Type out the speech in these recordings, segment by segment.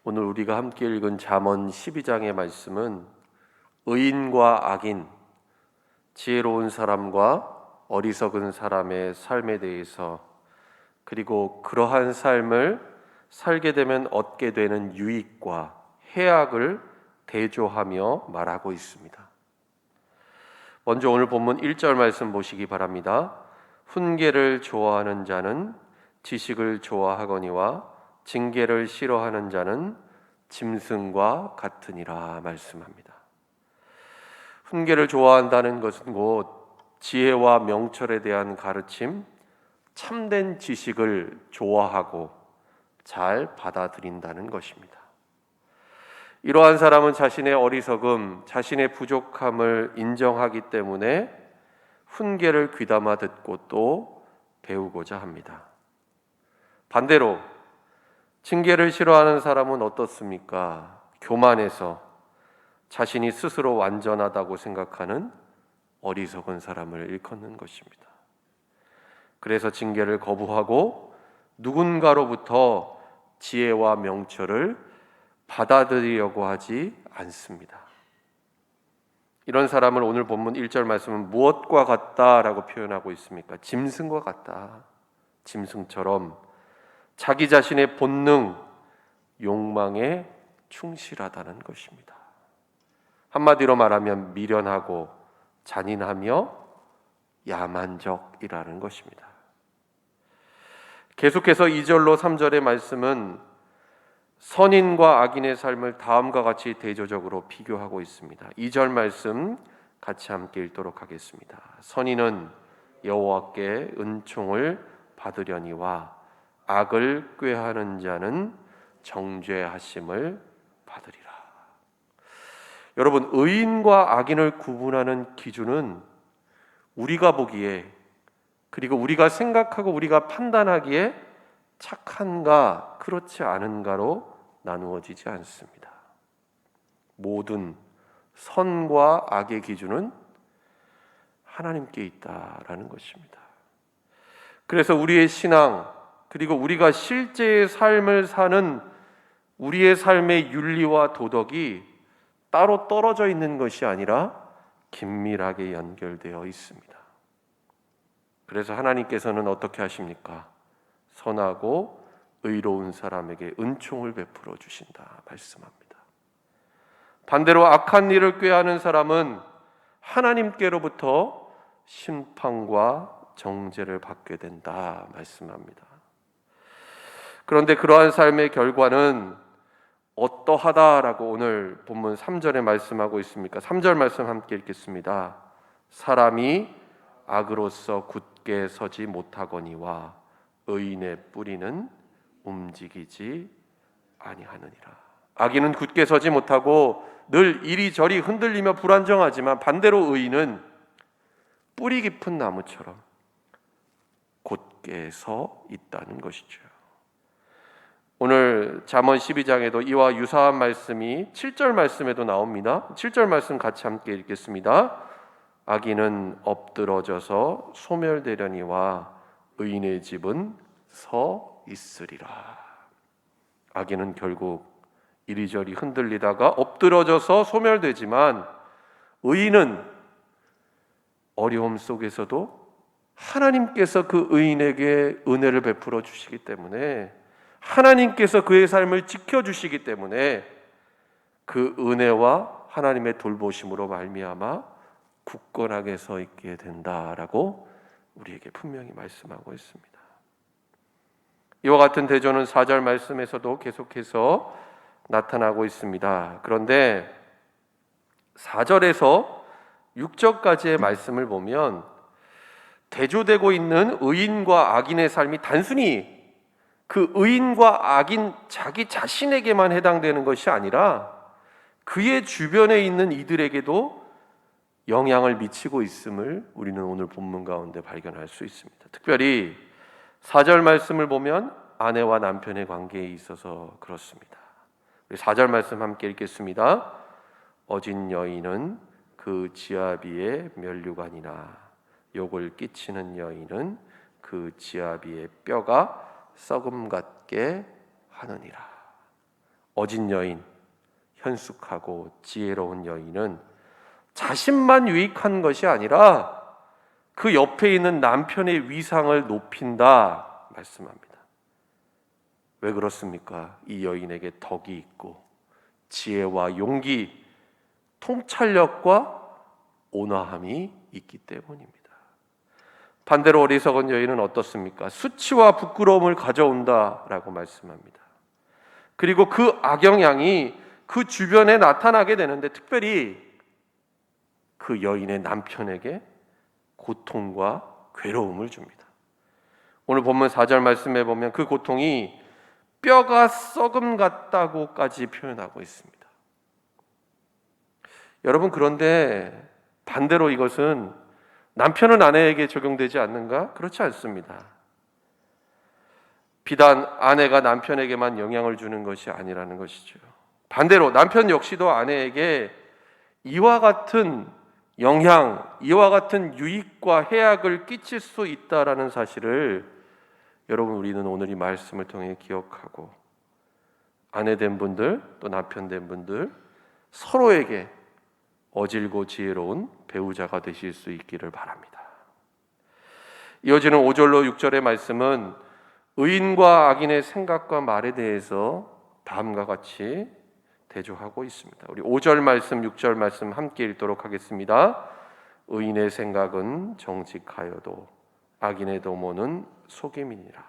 오늘 우리가 함께 읽은 잠언 12장의 말씀은 의인과 악인, 지혜로운 사람과 어리석은 사람의 삶에 대해서, 그리고 그러한 삶을 살게 되면 얻게 되는 유익과 해악을 대조하며 말하고 있습니다. 먼저 오늘 본문 1절 말씀 보시기 바랍니다. 훈계를 좋아하는 자는 지식을 좋아하거니와 징계를 싫어하는 자는 짐승과 같으니라 말씀합니다. 훈계를 좋아한다는 것은 곧 지혜와 명철에 대한 가르침, 참된 지식을 좋아하고 잘 받아들인다는 것입니다. 이러한 사람은 자신의 어리석음, 자신의 부족함을 인정하기 때문에 훈계를 귀담아 듣고 또 배우고자 합니다. 반대로 징계를 싫어하는 사람은 어떻습니까? 교만해서 자신이 스스로 완전하다고 생각하는 어리석은 사람을 일컫는 것입니다. 그래서 징계를 거부하고 누군가로부터 지혜와 명철을 받아들이려고 하지 않습니다. 이런 사람을 오늘 본문 1절 말씀은 무엇과 같다라고 표현하고 있습니까? 짐승과 같다. 짐승처럼 자기 자신의 본능, 욕망에 충실하다는 것입니다. 한마디로 말하면 미련하고 잔인하며 야만적이라는 것입니다. 계속해서 2절로 3절의 말씀은 선인과 악인의 삶을 다음과 같이 대조적으로 비교하고 있습니다. 2절 말씀 같이 함께 읽도록 하겠습니다. 선인은 여호와께 은총을 받으려니와 악을 꾀하는 자는 정죄하심을 받으리라. 여러분, 의인과 악인을 구분하는 기준은 우리가 보기에, 그리고 우리가 생각하고 우리가 판단하기에 착한가 그렇지 않은가로 나누어지지 않습니다. 모든 선과 악의 기준은 하나님께 있다라는 것입니다. 그래서 우리의 신앙, 그리고 우리가 실제의 삶을 사는 우리의 삶의 윤리와 도덕이 따로 떨어져 있는 것이 아니라 긴밀하게 연결되어 있습니다. 그래서 하나님께서는 어떻게 하십니까? 선하고 의로운 사람에게 은총을 베풀어 주신다 말씀합니다. 반대로 악한 일을 꾀하는 사람은 하나님께로부터 심판과 정죄를 받게 된다 말씀합니다. 그런데 그러한 삶의 결과는 어떠하다라고 오늘 본문 3절에 말씀하고 있습니까? 3절 말씀 함께 읽겠습니다. 사람이 악으로서 굳게 서지 못하거니와 의인의 뿌리는 움직이지 아니하느니라. 악인은 굳게 서지 못하고 늘 이리저리 흔들리며 불안정하지만 반대로 의인은 뿌리 깊은 나무처럼 곧게 서 있다는 것이죠. 오늘 잠언 12장에도 이와 유사한 말씀이 7절 말씀에도 나옵니다. 7절 말씀 같이 함께 읽겠습니다. 악인은 엎드러져서 소멸되려니와 의인의 집은 서 있으리라. 악인은 결국 이리저리 흔들리다가 엎드러져서 소멸되지만 의인은 어려움 속에서도 하나님께서 그 의인에게 은혜를 베풀어 주시기 때문에, 하나님께서 그의 삶을 지켜주시기 때문에 그 은혜와 하나님의 돌보심으로 말미암아 굳건하게 서 있게 된다라고 우리에게 분명히 말씀하고 있습니다. 이와 같은 대조는 4절 말씀에서도 계속해서 나타나고 있습니다. 그런데 4절에서 6절까지의 말씀을 보면 대조되고 있는 의인과 악인의 삶이 단순히 그 의인과 악인 자기 자신에게만 해당되는 것이 아니라 그의 주변에 있는 이들에게도 영향을 미치고 있음을 우리는 오늘 본문 가운데 발견할 수 있습니다. 특별히 4절 말씀을 보면 아내와 남편의 관계에 있어서 그렇습니다. 4절 말씀 함께 읽겠습니다. 어진 여인은 그 지아비의 면류관이나 욕을 끼치는 여인은 그 지아비의 뼈가 썩음 같게 하느니라. 어진 여인, 현숙하고 지혜로운 여인은 자신만 유익한 것이 아니라 그 옆에 있는 남편의 위상을 높인다 말씀합니다. 왜 그렇습니까? 이 여인에게 덕이 있고 지혜와 용기, 통찰력과 온화함이 있기 때문입니다. 반대로 어리석은 여인은 어떻습니까? 수치와 부끄러움을 가져온다라고 말씀합니다. 그리고 그 악영향이 그 주변에 나타나게 되는데 특별히 그 여인의 남편에게 고통과 괴로움을 줍니다. 오늘 본문 4절 말씀에 보면 그 고통이 뼈가 썩음 같다고까지 표현하고 있습니다. 여러분, 그런데 반대로 이것은 남편은 아내에게 적용되지 않는가? 그렇지 않습니다. 비단 아내가 남편에게만 영향을 주는 것이 아니라는 것이죠. 반대로 남편 역시도 아내에게 이와 같은 영향, 이와 같은 유익과 해악을 끼칠 수 있다라는 사실을 여러분, 우리는 오늘 이 말씀을 통해 기억하고 아내 된 분들 또 남편 된 분들 서로에게 어질고 지혜로운 배우자가 되실 수 있기를 바랍니다. 이어지는 5절로 6절의 말씀은 의인과 악인의 생각과 말에 대해서 다음과 같이 대조하고 있습니다. 우리 5절 말씀, 6절 말씀 함께 읽도록 하겠습니다. 의인의 생각은 정직하여도 악인의 도모는 속임이니라.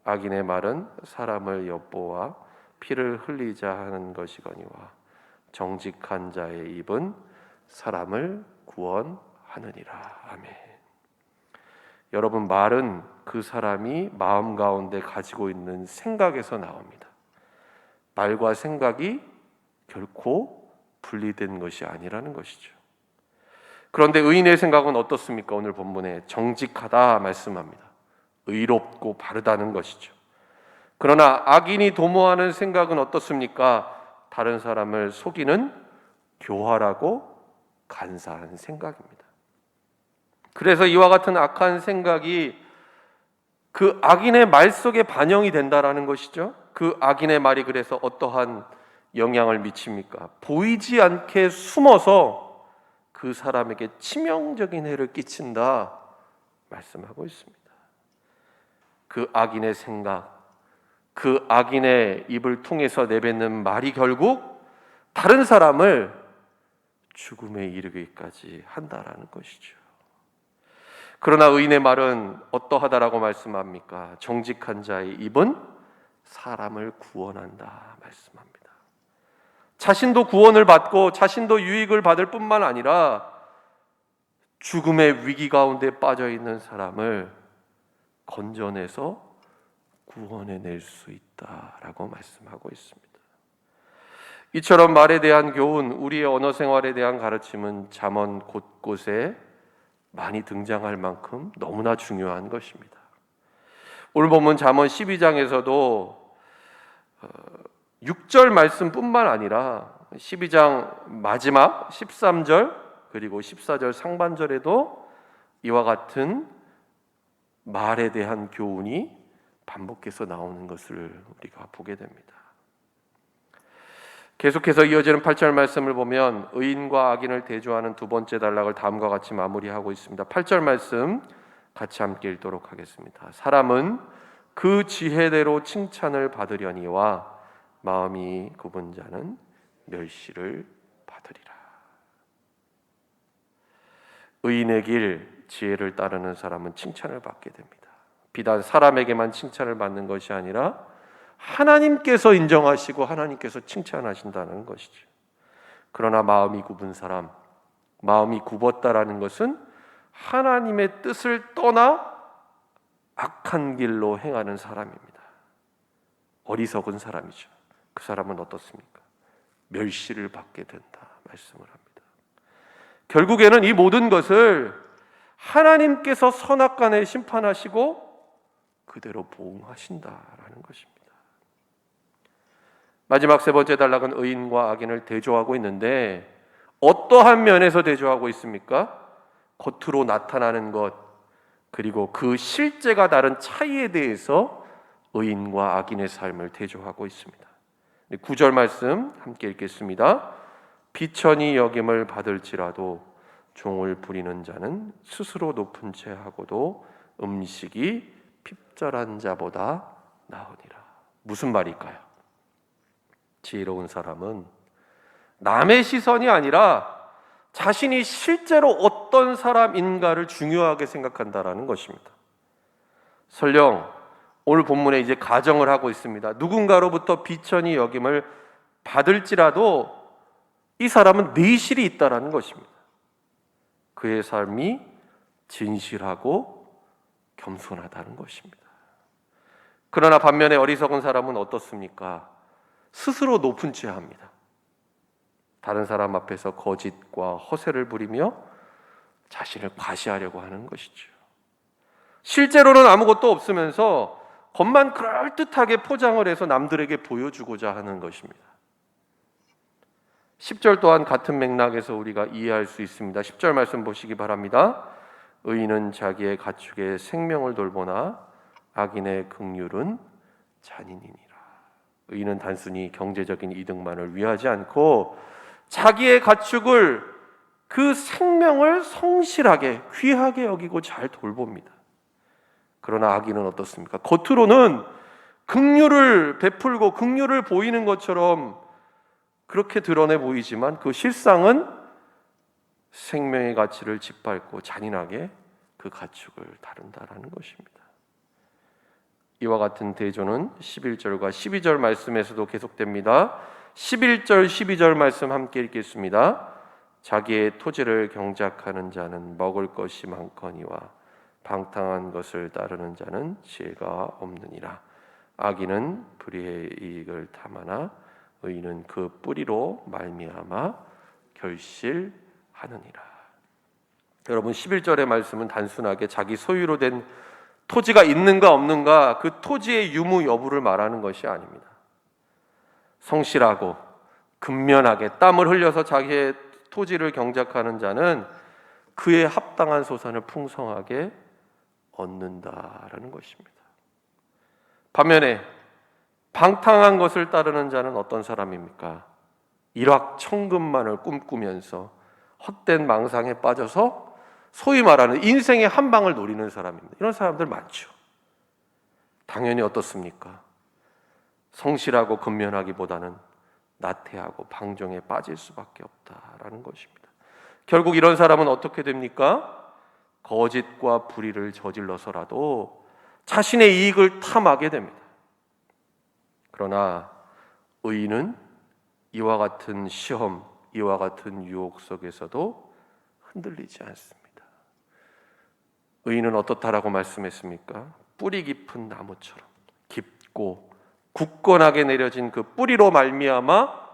악인의 말은 사람을 엿보아 피를 흘리자 하는 것이거니와 정직한 자의 입은 사람을 구원하느니라. 아멘. 여러분, 말은 그 사람이 마음 가운데 가지고 있는 생각에서 나옵니다. 말과 생각이 결코 분리된 것이 아니라는 것이죠. 그런데 의인의 생각은 어떻습니까? 오늘 본문에 정직하다 말씀합니다. 의롭고 바르다는 것이죠. 그러나 악인이 도모하는 생각은 어떻습니까? 다른 사람을 속이는 교활하고 간사한 생각입니다. 그래서 이와 같은 악한 생각이 그 악인의 말 속에 반영이 된다라는 것이죠. 그 악인의 말이 그래서 어떠한 영향을 미칩니까? 보이지 않게 숨어서 그 사람에게 치명적인 해를 끼친다 말씀하고 있습니다. 그 악인의 생각, 그 악인의 입을 통해서 내뱉는 말이 결국 다른 사람을 죽음에 이르기까지 한다라는 것이죠. 그러나 의인의 말은 어떠하다라고 말씀합니까? 정직한 자의 입은 사람을 구원한다 말씀합니다. 자신도 구원을 받고 자신도 유익을 받을 뿐만 아니라 죽음의 위기 가운데 빠져 있는 사람을 건져내서 구원해낼 수 있다라고 말씀하고 있습니다. 이처럼 말에 대한 교훈, 우리의 언어 생활에 대한 가르침은 잠언 곳곳에 많이 등장할 만큼 너무나 중요한 것입니다. 오늘 보면 잠언 12장에서도 6절 말씀뿐만 아니라 12장 마지막 13절 그리고 14절 상반절에도 이와 같은 말에 대한 교훈이 반복해서 나오는 것을 우리가 보게 됩니다. 계속해서 이어지는 8절 말씀을 보면 의인과 악인을 대조하는 두 번째 단락을 다음과 같이 마무리하고 있습니다. 8절 말씀 같이 함께 읽도록 하겠습니다. 사람은 그 지혜대로 칭찬을 받으려니와 마음이 굽은 자는 멸시를 받으리라. 의인의 길, 지혜를 따르는 사람은 칭찬을 받게 됩니다. 비단 사람에게만 칭찬을 받는 것이 아니라 하나님께서 인정하시고 하나님께서 칭찬하신다는 것이죠. 그러나 마음이 굽은 사람, 마음이 굽었다라는 것은 하나님의 뜻을 떠나 악한 길로 행하는 사람입니다. 어리석은 사람이죠. 그 사람은 어떻습니까? 멸시를 받게 된다 말씀을 합니다. 결국에는 이 모든 것을 하나님께서 선악간에 심판하시고 그대로 보응하신다라는 것입니다. 마지막 세 번째 단락은 의인과 악인을 대조하고 있는데 어떠한 면에서 대조하고 있습니까? 겉으로 나타나는 것 그리고 그 실제가 다른 차이에 대해서 의인과 악인의 삶을 대조하고 있습니다. 9절 말씀 함께 읽겠습니다. 비천히 여김을 받을지라도 종을 부리는 자는 스스로 높은 채 하고도 음식이 핍절한 자보다 나으니라. 무슨 말일까요? 지혜로운 사람은 남의 시선이 아니라 자신이 실제로 어떤 사람인가를 중요하게 생각한다라는 것입니다. 설령 오늘 본문에 이제 가정을 하고 있습니다. 누군가로부터 비천히 여김을 받을지라도 이 사람은 내실이 있다라는 것입니다. 그의 삶이 진실하고 겸손하다는 것입니다. 그러나 반면에 어리석은 사람은 어떻습니까? 스스로 높은 채 합니다. 다른 사람 앞에서 거짓과 허세를 부리며 자신을 과시하려고 하는 것이죠. 실제로는 아무것도 없으면서 겉만 그럴듯하게 포장을 해서 남들에게 보여주고자 하는 것입니다. 10절 또한 같은 맥락에서 우리가 이해할 수 있습니다. 10절 말씀 보시기 바랍니다. 의인은 자기의 가축의 생명을 돌보나 악인의 긍휼은 잔인이니라. 의인은 단순히 경제적인 이득만을 위하지 않고 자기의 가축을, 그 생명을 성실하게 귀하게 여기고 잘 돌봅니다. 그러나 악인은 어떻습니까? 겉으로는 긍휼을 베풀고 긍휼을 보이는 것처럼 그렇게 드러내 보이지만 그 실상은 생명의 가치를 짓밟고 잔인하게 그 가축을 다룬다라는 것입니다. 이와 같은 대조는 11절과 12절 말씀에서도 계속됩니다. 11절, 12절 말씀 함께 읽겠습니다. 자기의 토지를 경작하는 자는 먹을 것이 많거니와 방탕한 것을 따르는 자는 지혜가 없느니라. 악인은 불의의 이익을 탐하나 의인은 그 뿌리로 말미암아 결실하느니라. 여러분, 11절의 말씀은 단순하게 자기 소유로 된 토지가 있는가 없는가, 그 토지의 유무 여부를 말하는 것이 아닙니다. 성실하고 근면하게 땀을 흘려서 자기의 토지를 경작하는 자는 그에 합당한 소산을 풍성하게 얻는다라는 것입니다. 반면에 방탕한 것을 따르는 자는 어떤 사람입니까? 일확천금만을 꿈꾸면서 헛된 망상에 빠져서 소위 말하는 인생의 한 방을 노리는 사람입니다. 이런 사람들 많죠. 당연히 어떻습니까? 성실하고 근면하기보다는 나태하고 방종에 빠질 수밖에 없다라는 것입니다. 결국 이런 사람은 어떻게 됩니까? 거짓과 불의를 저질러서라도 자신의 이익을 탐하게 됩니다. 그러나 의인은 이와 같은 시험, 이와 같은 유혹 속에서도 흔들리지 않습니다. 의인은 어떻다라고 말씀했습니까? 뿌리 깊은 나무처럼 깊고 굳건하게 내려진 그 뿌리로 말미암아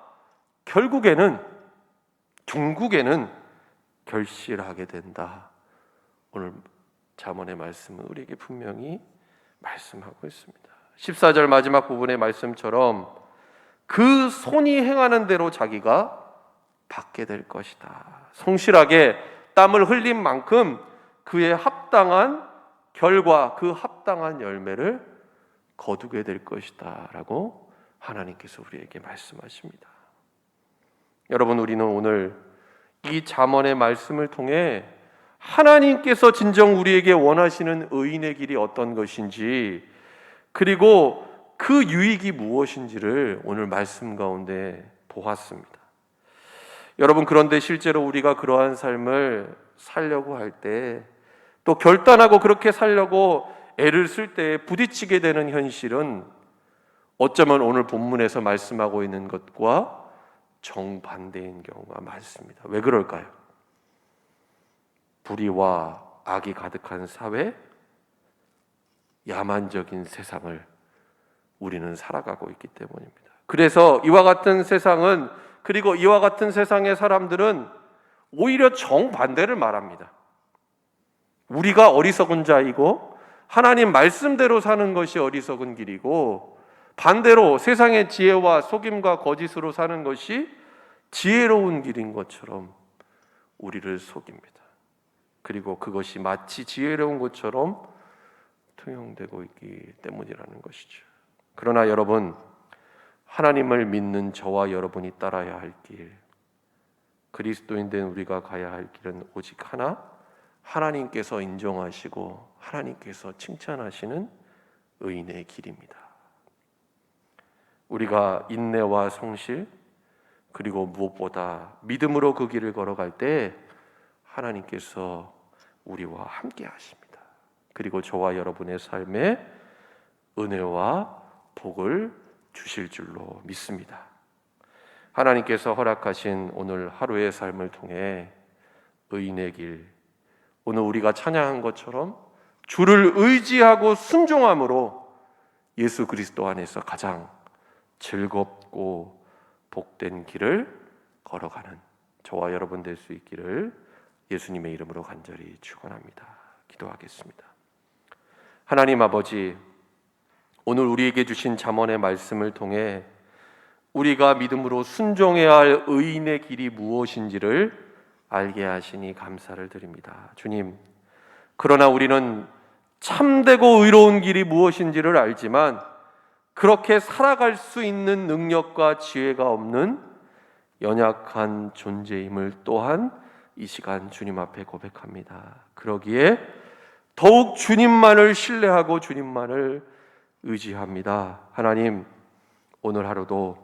종국에는 결실하게 된다. 오늘 잠언의 말씀은 우리에게 분명히 말씀하고 있습니다. 14절 마지막 부분의 말씀처럼 그 손이 행하는 대로 자기가 받게 될 것이다. 성실하게 땀을 흘린 만큼 그의 합당한 결과, 그 합당한 열매를 거두게 될 것이다 라고 하나님께서 우리에게 말씀하십니다. 여러분, 우리는 오늘 이 잠언의 말씀을 통해 하나님께서 진정 우리에게 원하시는 의인의 길이 어떤 것인지, 그리고 그 유익이 무엇인지를 오늘 말씀 가운데 보았습니다. 여러분, 그런데 실제로 우리가 그러한 삶을 살려고 할 때, 또 결단하고 그렇게 살려고 애를 쓸 때 부딪히게 되는 현실은 어쩌면 오늘 본문에서 말씀하고 있는 것과 정반대인 경우가 많습니다. 왜 그럴까요? 불의와 악이 가득한 사회, 야만적인 세상을 우리는 살아가고 있기 때문입니다. 그래서 이와 같은 세상은, 그리고 이와 같은 세상의 사람들은 오히려 정반대를 말합니다. 우리가 어리석은 자이고 하나님 말씀대로 사는 것이 어리석은 길이고, 반대로 세상의 지혜와 속임과 거짓으로 사는 것이 지혜로운 길인 것처럼 우리를 속입니다. 그리고 그것이 마치 지혜로운 것처럼 투영되고 있기 때문이라는 것이죠. 그러나 여러분, 하나님을 믿는 저와 여러분이 따라야 할 길, 그리스도인 된 우리가 가야 할 길은 오직 하나, 하나님께서 인정하시고 하나님께서 칭찬하시는 의인의 길입니다. 우리가 인내와 성실, 그리고 무엇보다 믿음으로 그 길을 걸어갈 때 하나님께서 우리와 함께 하십니다. 그리고 저와 여러분의 삶에 은혜와 복을 주실 줄로 믿습니다. 하나님께서 허락하신 오늘 하루의 삶을 통해 의인의 길, 오늘 우리가 찬양한 것처럼 주를 의지하고 순종함으로 예수 그리스도 안에서 가장 즐겁고 복된 길을 걸어가는 저와 여러분 될 수 있기를 예수님의 이름으로 간절히 축원합니다. 기도하겠습니다. 하나님 아버지, 오늘 우리에게 주신 잠언의 말씀을 통해 우리가 믿음으로 순종해야 할 의인의 길이 무엇인지를 알게 하시니 감사를 드립니다. 주님, 그러나 우리는 참되고 의로운 길이 무엇인지를 알지만 그렇게 살아갈 수 있는 능력과 지혜가 없는 연약한 존재임을 또한 이 시간 주님 앞에 고백합니다. 그러기에 더욱 주님만을 신뢰하고 주님만을 의지합니다. 하나님, 오늘 하루도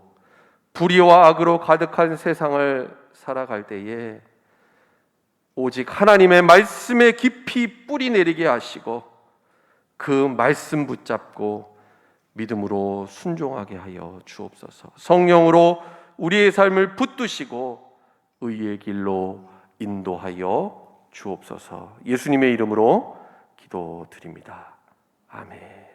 불의와 악으로 가득한 세상을 살아갈 때에 오직 하나님의 말씀에 깊이 뿌리 내리게 하시고 그 말씀 붙잡고 믿음으로 순종하게 하여 주옵소서. 성령으로 우리의 삶을 붙드시고 의의 길로 인도하여 주옵소서. 예수님의 이름으로 기도드립니다. 아멘.